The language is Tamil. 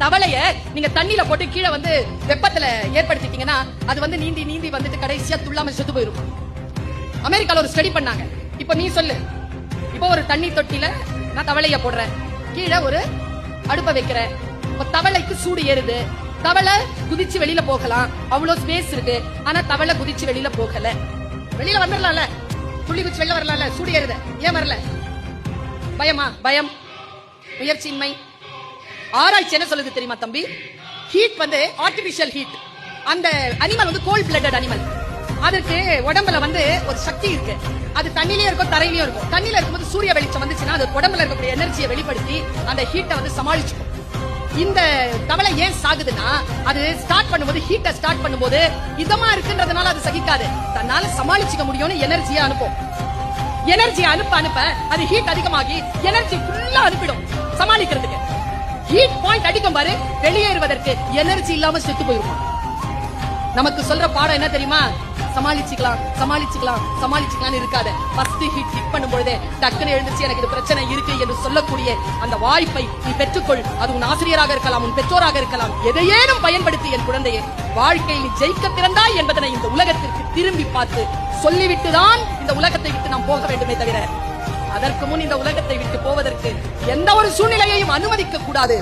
தவளைய நீங்க தண்ணியில போட்டு கீழே வந்து வெப்பத்துல ஏற்படுத்திட்டீங்கன்னா அது வந்து நீந்தி நீந்தி வந்துட்டு கடைசியா துள்ளாம செத்து போயிரும். அமெரிக்கால ஒரு ஸ்டடி பண்ணாங்க. இப்ப நீ சொல்லு, இப்போ ஒரு தண்ணி தொட்டில நான் தவளைய போடுறேன், கீழே ஒரு அடுப்ப வைக்கிறேன். தவளைக்கு சூடு ஏறுது, தவளை குதிச்சு வெளியில போகலாம், அவ்வளவு ஸ்பேஸ் இருக்கு. ஆனா தவளை குதிச்சு வெளியில போகல. வெளியில வந்துடலாம்ல, துள்ளி குச்சி வெளில வரலாம்ல, சூடு ஏறுது, ஏன் வரல? பயமா? பயம், முயற்சியின்மை. ஆராய்ச்சி என்ன சொல்லுது தெரியுமா தம்பி? ஹீட் வந்து ஆர்டிபிஷியல் ஹீட். அந்த அனிமல் வந்து கோல்ட் பிளட்டட் அனிமல். அதற்கு உடம்புல வந்து ஒரு சக்தி இருக்கு. அது தண்ணிலயும் இருக்கும், தரையிலயும் இருக்கும். தண்ணில இருக்கும்போது சூரிய வெளிச்சம் வந்துச்சுன்னா அது உடம்புல இருக்கக்கூடிய எனர்ஜியை வெளிப்படுத்தி அந்த ஹீட்டை வந்து சமாளிச்சுக்கும். இந்த தவளை ஏன் சாகுதுன்னா, அது ஸ்டார்ட் பண்ணும்போது, ஹீட்டை ஸ்டார்ட் பண்ணும்போது இதமா இருக்குன்றதுனால அது சகிக்காது, தன்னால சமாளிச்சுக்க முடியும்னு எனர்ஜியை அனுப்பும். எனர்ஜி அனுப்ப அனுப்ப அது ஹீட் அதிகமாகி எனர்ஜி ஃபுல்லா அனுப்பிடும் சமாளிக்கிறதுக்கு. ஹீட் பாயிண்ட் அடிக்கும் பாரு, வெளியேறுவதற்கு எனர்ஜி இல்லாம செத்து போயிருக்கும். நமக்கு சொல்ற பாடம் என்ன தெரியுமா? சமாளிச்சுக்கலாம் சமாளிச்சுக்கலாம் சமாளிச்சுக்கலாம் இருக்காத. ஃபர்ஸ்ட் ஹீட் ஹிட் பண்ணும்போது டக்குன்னு எழுந்துச்சு எனக்கு இது பிரச்சனை இருக்கு என்று சொல்லக்கூடிய அந்த வாய்ப்பை நீ பெற்றுக்கொள். அது உன் ஆசிரியராக இருக்கலாம், உன் பெற்றோராக இருக்கலாம். எதையேனும் பயன்படுத்தி என் குழந்தையை வாழ்க்கையில் நீ ஜெயிக்க திறந்தாய் என்பதனை இந்த உலகத்திற்கு திரும்பி பார்த்து சொல்லிவிட்டுதான் இந்த உலகத்தை விட்டு நாம் போக வேண்டுமே தவிர அதற்கு முன் இந்த உலகத்தை விட்டு போவதற்கு எந்த ஒரு சூழ்நிலையையும் அனுமதிக்க கூடாது.